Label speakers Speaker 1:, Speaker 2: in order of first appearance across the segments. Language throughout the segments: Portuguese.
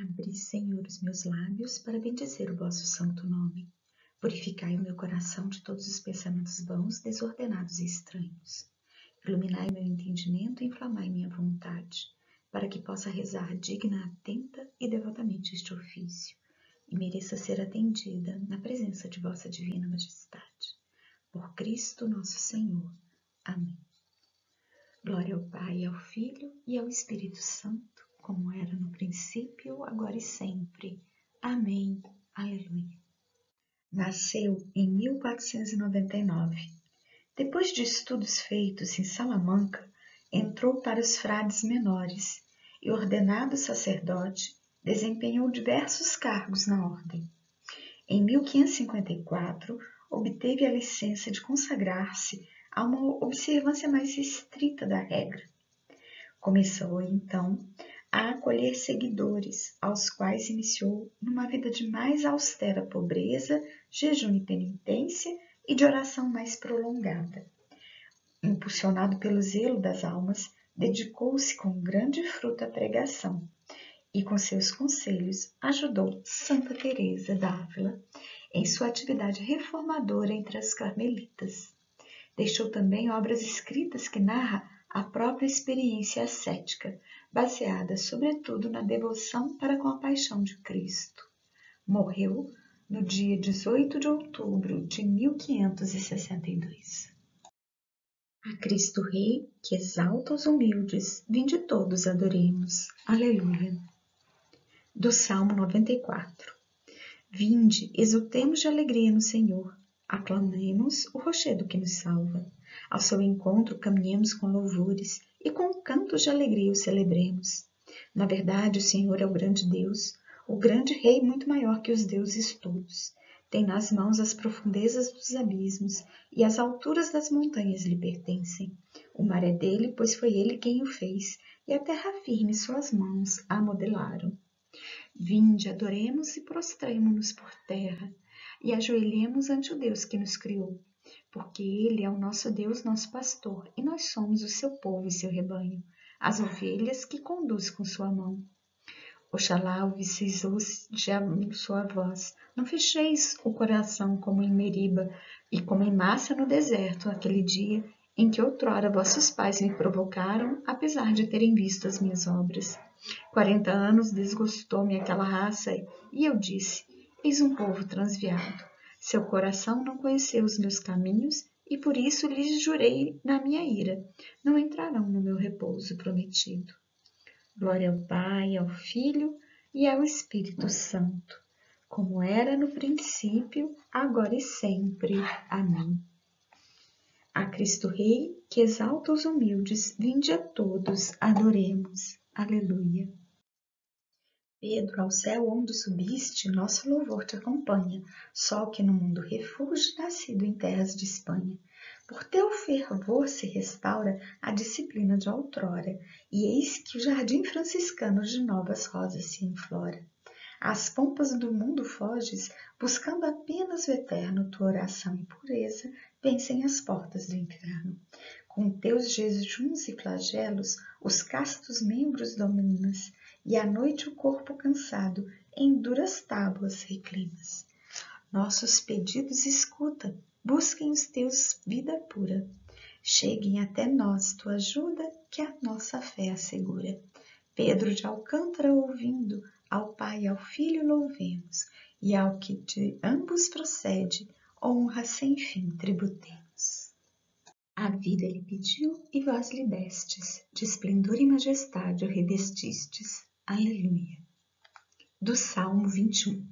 Speaker 1: Abri, Senhor, os meus lábios para bendizer o vosso santo nome. Purificai o meu coração de todos os pensamentos vãos, desordenados e estranhos. Iluminai meu entendimento e inflamai minha vontade, para que possa rezar digna, atenta e devotamente este ofício, e mereça ser atendida na presença de vossa divina majestade. Por Cristo nosso Senhor. Amém. Glória ao Pai, ao Filho e ao Espírito Santo, como era no princípio, agora e sempre. Amém. Aleluia. Nasceu em 1499. Depois de estudos feitos em Salamanca, entrou para os frades menores e, ordenado sacerdote, desempenhou diversos cargos na ordem. Em 1554, obteve a licença de consagrar-se a uma observância mais estrita da regra. Começou, então, a acolher seguidores, aos quais iniciou numa vida de mais austera pobreza, jejum e penitência e de oração mais prolongada. Impulsionado pelo zelo das almas, dedicou-se com grande fruto à pregação e, com seus conselhos, ajudou Santa Teresa d'Ávila em sua atividade reformadora entre as carmelitas. Deixou também obras escritas que narram a própria experiência ascética, baseada sobretudo na devoção para com a paixão de Cristo. Morreu no dia 18 de outubro de 1562. A Cristo Rei, que exalta os humildes, vinde todos adoremos. Aleluia. Do Salmo 94. Vinde, exultemos de alegria no Senhor. Aclamemos o rochedo que nos salva. Ao seu encontro caminhemos com louvores e com cantos de alegria o celebremos. Na verdade, o Senhor é o grande Deus, o grande Rei muito maior que os deuses todos. Tem nas mãos as profundezas dos abismos e as alturas das montanhas lhe pertencem. O mar é dele, pois foi ele quem o fez, e a terra firme suas mãos a modelaram. Vinde, adoremos e prostremo-nos por terra, e ajoelhemos ante o Deus que nos criou, porque Ele é o nosso Deus, nosso pastor, e nós somos o seu povo e seu rebanho, as ovelhas que conduz com sua mão. Oxalá ouvisseis hoje a sua voz, não fecheis o coração como em Meriba e como em Massa no deserto, aquele dia em que outrora vossos pais me provocaram, apesar de terem visto as minhas obras. 40 anos desgostou-me aquela raça, e eu disse, eis um povo transviado. Seu coração não conheceu os meus caminhos, e por isso lhes jurei na minha ira, não entrarão no meu repouso prometido. Glória ao Pai, ao Filho e ao Espírito Santo, como era no princípio, agora e sempre. Amém. A Cristo Rei, que exalta os humildes, vinde a todos, adoremos. Aleluia. Pedro, ao céu onde subiste, nosso louvor te acompanha, sol que no mundo refúgio, nascido em terras de Espanha. Por teu fervor se restaura a disciplina de outrora, e eis que o jardim franciscano de novas rosas se enflora. Às pompas do mundo foges, buscando apenas o eterno, tua oração e pureza vencem as portas do inferno. Com teus jejuns e flagelos, os castos membros dominas, e à noite o corpo cansado em duras tábuas reclinas. Nossos pedidos escuta, busquem os teus vida pura. Cheguem até nós tua ajuda, que a nossa fé assegura. Pedro de Alcântara ouvindo, ao Pai e ao Filho louvemos, e ao que de ambos procede, honra sem fim tributemos. A vida lhe pediu e vós lhe destes, de esplendor e majestade o revestistes. Aleluia. Do Salmo 21.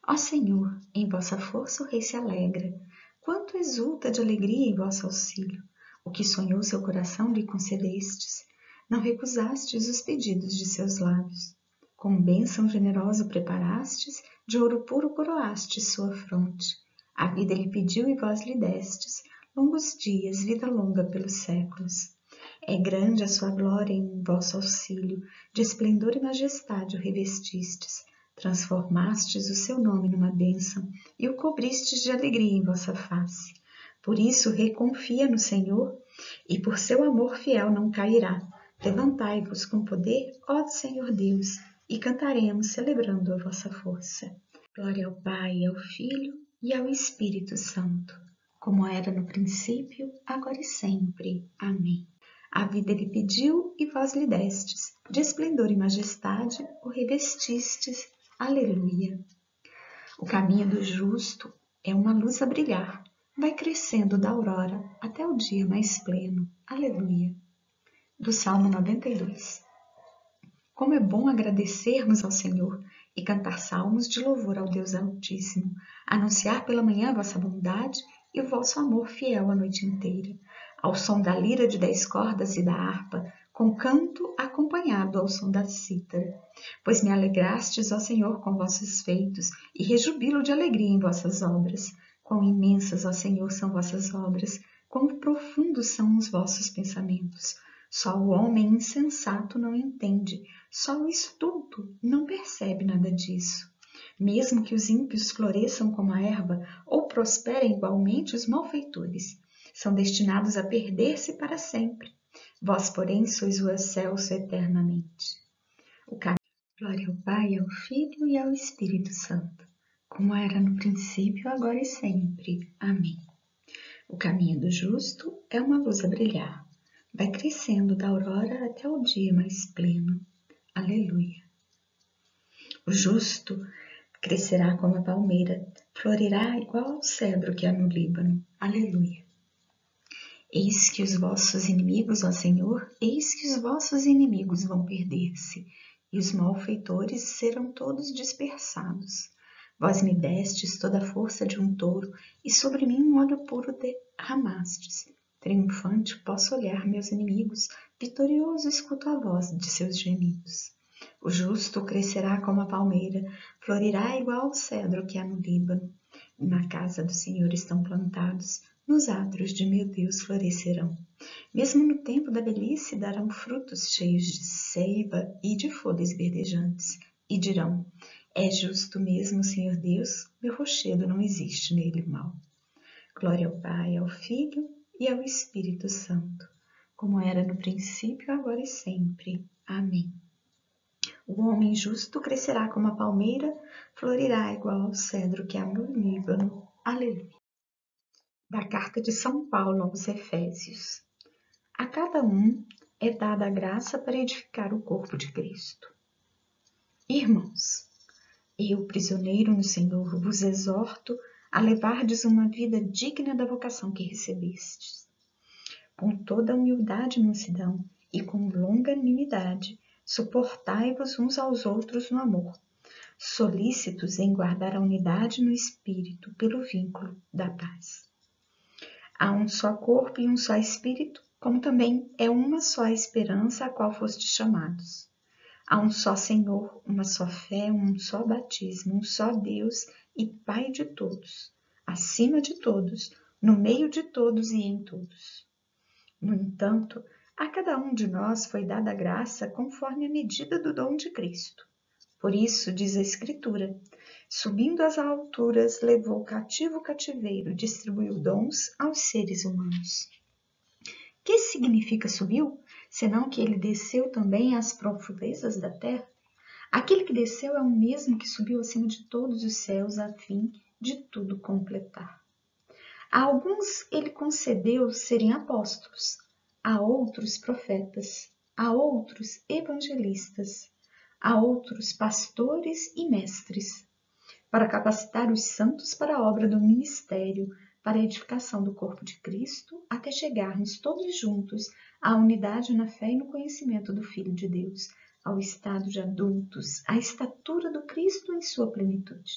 Speaker 1: Ó Senhor, em vossa força o rei se alegra, quanto exulta de alegria em vosso auxílio. O que sonhou seu coração lhe concedestes, não recusastes os pedidos de seus lábios. Com bênção generosa preparastes, de ouro puro coroastes sua fronte. A vida lhe pediu e vós lhe destes, longos dias, vida longa pelos séculos. É grande a sua glória em vosso auxílio, de esplendor e majestade o revestistes, transformastes o seu nome numa bênção e o cobristes de alegria em vossa face. Por isso reconfia no Senhor, e por seu amor fiel não cairá. Levantai-vos com poder, ó Senhor Deus, e cantaremos celebrando a vossa força. Glória ao Pai, ao Filho e ao Espírito Santo, como era no princípio, agora e sempre. Amém. A vida lhe pediu e vós lhe destes, de esplendor e majestade o revestistes. Aleluia. O caminho do justo é uma luz a brilhar, vai crescendo da aurora até o dia mais pleno. Aleluia. Do Salmo 92. Como é bom agradecermos ao Senhor e cantar salmos de louvor ao Deus Altíssimo, anunciar pela manhã a vossa bondade e o vosso amor fiel a noite inteira, ao som da lira de 10 cordas e da harpa, com canto acompanhado ao som da cítara. Pois me alegrastes, ó Senhor, com vossos feitos, e rejubilo de alegria em vossas obras. Quão imensas, ó Senhor, são vossas obras, quão profundos são os vossos pensamentos. Só o homem insensato não entende, só o estulto não percebe nada disso. Mesmo que os ímpios floresçam como a erva, ou prosperem igualmente os malfeitores, são destinados a perder-se para sempre. Vós, porém, sois o excelso eternamente. Glória ao Pai, ao Filho e ao Espírito Santo, como era no princípio, agora e sempre. Amém. O caminho do justo é uma luz a brilhar, vai crescendo da aurora até o dia mais pleno. Aleluia. O justo crescerá como a palmeira, florirá igual ao cedro que há no Líbano. Aleluia. Eis que os vossos inimigos, ó Senhor, eis que os vossos inimigos vão perder-se, e os malfeitores serão todos dispersados. Vós me destes toda a força de um touro, e sobre mim um óleo puro derramastes. Triunfante posso olhar meus inimigos, vitorioso escuto a voz de seus gemidos. O justo crescerá como a palmeira, florirá igual ao cedro que há no Líbano. Na casa do Senhor estão plantados, nos átrios de meu Deus florescerão. Mesmo no tempo da velhice darão frutos cheios de seiva e de folhas verdejantes. E dirão, é justo mesmo, Senhor Deus, meu rochedo não existe nele mal. Glória ao Pai, ao Filho e ao Espírito Santo, como era no princípio, agora e sempre. Amém. O homem justo crescerá como a palmeira, florirá igual ao cedro que há no Líbano. Aleluia. Da carta de São Paulo aos Efésios. A cada um é dada a graça para edificar o corpo de Cristo. Irmãos, eu, prisioneiro no Senhor, vos exorto a levardes uma vida digna da vocação que recebestes. Com toda humildade e mansidão e com longanimidade, suportai-vos uns aos outros no amor, solícitos em guardar a unidade no Espírito pelo vínculo da paz. Há um só corpo e um só Espírito, como também é uma só esperança a qual fostes chamados. Há um só Senhor, uma só fé, um só batismo, um só Deus e Pai de todos, acima de todos, no meio de todos e em todos. No entanto, a cada um de nós foi dada a graça conforme a medida do dom de Cristo. Por isso, diz a Escritura, subindo às alturas, levou cativo o cativeiro e distribuiu dons aos seres humanos. Que significa subiu, senão que ele desceu também às profundezas da terra? Aquele que desceu é o mesmo que subiu acima de todos os céus a fim de tudo completar. A alguns ele concedeu serem apóstolos, a outros profetas, a outros evangelistas, a outros pastores e mestres, para capacitar os santos para a obra do ministério, para a edificação do corpo de Cristo, até chegarmos todos juntos à unidade na fé e no conhecimento do Filho de Deus, ao estado de adultos, à estatura do Cristo em sua plenitude.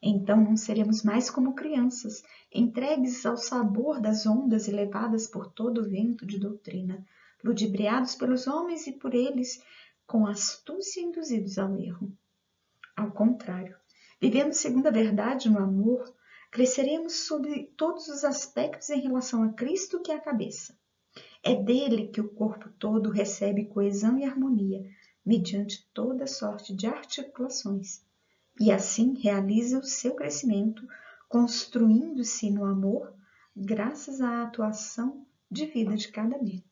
Speaker 1: Então não seremos mais como crianças, entregues ao sabor das ondas e levadas por todo o vento de doutrina, ludibriados pelos homens e por eles, com astúcia induzidos ao erro. Ao contrário, vivendo segundo a verdade no amor, cresceremos sobre todos os aspectos em relação a Cristo, que é a cabeça. É dele que o corpo todo recebe coesão e harmonia, mediante toda sorte de articulações, e assim realiza o seu crescimento, construindo-se no amor, graças à atuação divina de cada membro.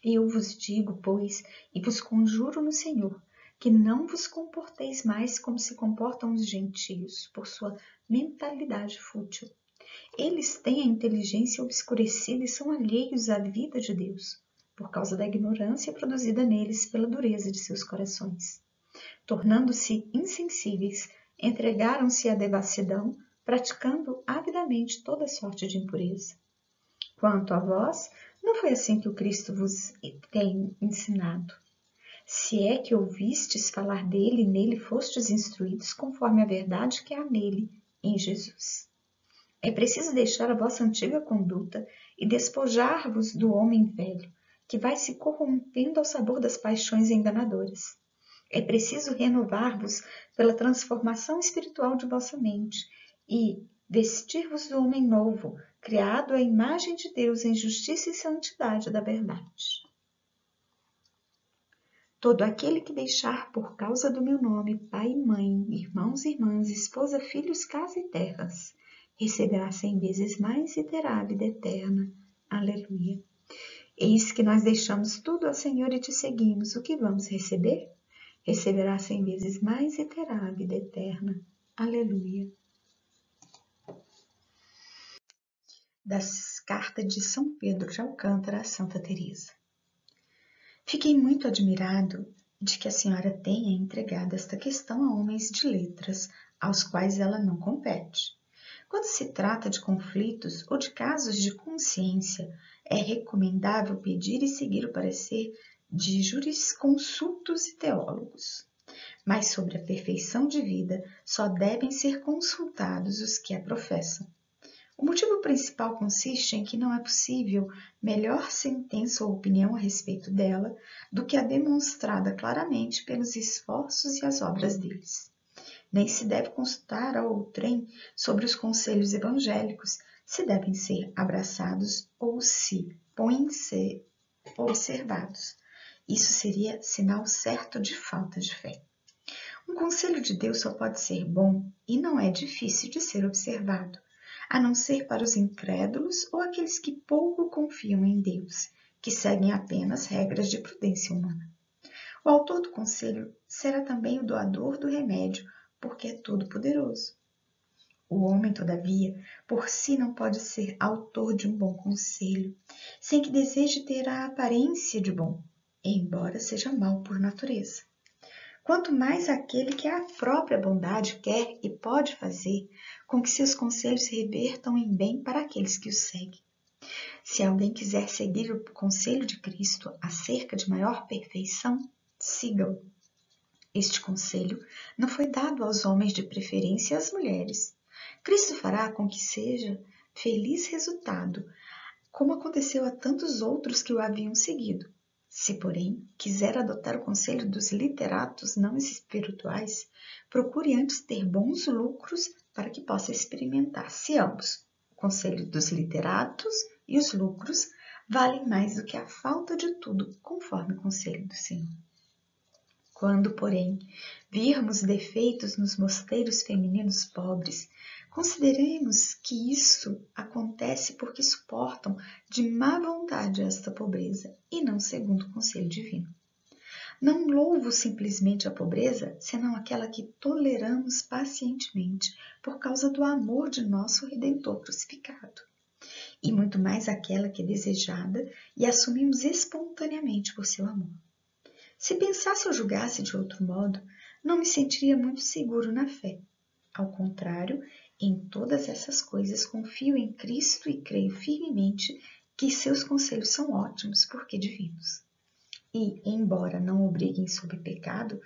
Speaker 1: Eu vos digo, pois, e vos conjuro no Senhor, que não vos comporteis mais como se comportam os gentios, por sua mentalidade fútil. Eles têm a inteligência obscurecida e são alheios à vida de Deus, por causa da ignorância produzida neles pela dureza de seus corações. Tornando-se insensíveis, entregaram-se à devassidão, praticando avidamente toda sorte de impureza. Quanto a vós, não foi assim que o Cristo vos tem ensinado. Se é que ouvistes falar dele e nele fostes instruídos conforme a verdade que há nele, em Jesus. É preciso deixar a vossa antiga conduta e despojar-vos do homem velho, que vai se corrompendo ao sabor das paixões enganadoras. É preciso renovar-vos pela transformação espiritual de vossa mente e vestir-vos do homem novo, criado à imagem de Deus em justiça e santidade da verdade. Todo aquele que deixar por causa do meu nome pai e mãe, irmãos e irmãs, esposa, filhos, casa e terras, receberá 100 vezes mais e terá a vida eterna. Aleluia. Eis que nós deixamos tudo ao Senhor e te seguimos. O que vamos receber? Receberá 100 vezes mais e terá a vida eterna. Aleluia. Das cartas de São Pedro de Alcântara a Santa Teresa. Fiquei muito admirado de que a senhora tenha entregado esta questão a homens de letras, aos quais ela não compete. Quando se trata de conflitos ou de casos de consciência, é recomendável pedir e seguir o parecer de jurisconsultos e teólogos. Mas sobre a perfeição de vida só devem ser consultados os que a professam. O motivo principal consiste em que não é possível melhor sentença ou opinião a respeito dela do que a demonstrada claramente pelos esforços e as obras deles. Nem se deve consultar a outrem sobre os conselhos evangélicos, se devem ser abraçados ou se podem ser observados. Isso seria sinal certo de falta de fé. Um conselho de Deus só pode ser bom e não é difícil de ser observado, a não ser para os incrédulos ou aqueles que pouco confiam em Deus, que seguem apenas regras de prudência humana. O autor do conselho será também o doador do remédio, porque é todo-poderoso. O homem, todavia, por si não pode ser autor de um bom conselho, sem que deseje ter a aparência de bom, embora seja mau por natureza. Quanto mais aquele que a própria bondade quer e pode fazer com que seus conselhos revertam em bem para aqueles que o seguem. Se alguém quiser seguir o conselho de Cristo acerca de maior perfeição, siga-o. Este conselho não foi dado aos homens, de preferência às mulheres. Cristo fará com que seja feliz resultado, como aconteceu a tantos outros que o haviam seguido. Se, porém, quiser adotar o conselho dos literatos não espirituais, procure antes ter bons lucros para que possa experimentar se ambos, o conselho dos literatos e os lucros, valem mais do que a falta de tudo, conforme o conselho do Senhor. Quando, porém, virmos defeitos nos mosteiros femininos pobres, consideremos que isso acontece porque suportam de má vontade esta pobreza e não segundo o conselho divino. Não louvo simplesmente a pobreza, senão aquela que toleramos pacientemente por causa do amor de nosso Redentor crucificado, e muito mais aquela que é desejada e assumimos espontaneamente por seu amor. Se pensasse ou julgasse de outro modo, não me sentiria muito seguro na fé. Ao contrário, em todas essas coisas confio em Cristo e creio firmemente que seus conselhos são ótimos, porque divinos. E, embora não obriguem sob pecado,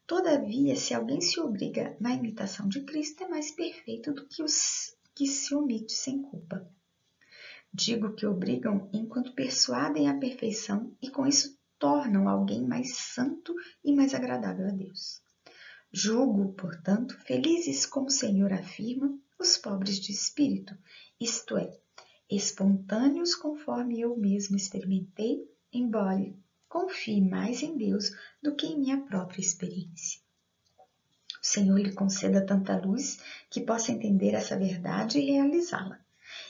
Speaker 1: todavia, se alguém se obriga na imitação de Cristo, é mais perfeito do que os que se omite sem culpa. Digo que obrigam enquanto persuadem à perfeição e com isso tornam alguém mais santo e mais agradável a Deus. Julgo, portanto, felizes, como o Senhor afirma, os pobres de espírito, isto é, espontâneos conforme eu mesmo experimentei, embora confie mais em Deus do que em minha própria experiência. O Senhor lhe conceda tanta luz que possa entender essa verdade e realizá-la.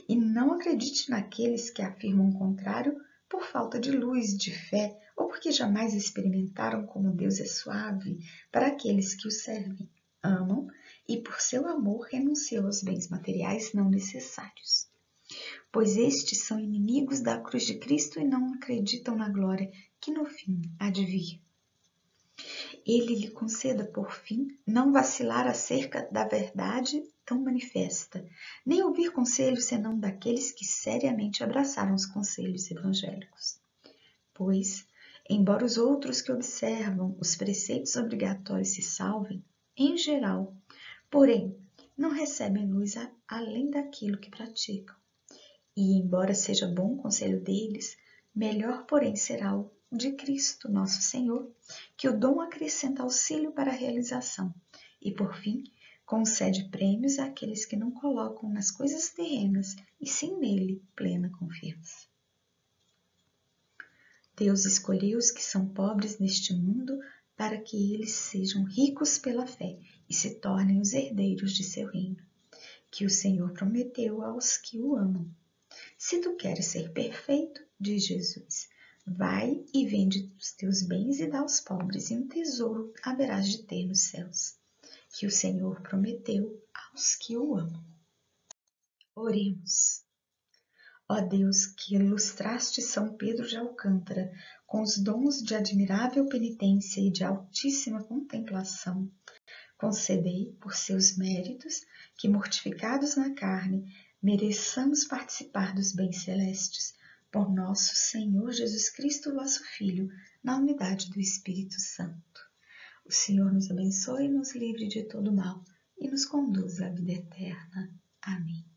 Speaker 1: E não acredite naqueles que afirmam o contrário, por falta de luz, de fé, ou porque jamais experimentaram como Deus é suave para aqueles que o servem, amam e por seu amor renunciam aos bens materiais não necessários. Pois estes são inimigos da cruz de Cristo e não acreditam na glória que no fim há de vir. Ele lhe conceda, por fim, não vacilar acerca da verdade tão manifesta, nem ouvir conselhos senão daqueles que seriamente abraçaram os conselhos evangélicos. Pois, embora os outros que observam os preceitos obrigatórios se salvem, em geral, porém, não recebem luz além daquilo que praticam. E, embora seja bom o conselho deles, melhor, porém, será o de Cristo, nosso Senhor, que o dom acrescenta auxílio para a realização e, por fim, concede prêmios àqueles que não colocam nas coisas terrenas e sim nele plena confiança. Deus escolheu os que são pobres neste mundo para que eles sejam ricos pela fé e se tornem os herdeiros de seu reino, que o Senhor prometeu aos que o amam. Se tu queres ser perfeito, diz Jesus, vai e vende os teus bens e dá aos pobres, e um tesouro haverás de ter nos céus, que o Senhor prometeu aos que o amam. Oremos. Ó Deus, que ilustraste São Pedro de Alcântara com os dons de admirável penitência e de altíssima contemplação, concedei, por seus méritos, que, mortificados na carne, mereçamos participar dos bens celestes, por nosso Senhor Jesus Cristo, vosso Filho, na unidade do Espírito Santo. O Senhor nos abençoe e nos livre de todo mal, e nos conduza à vida eterna. Amém.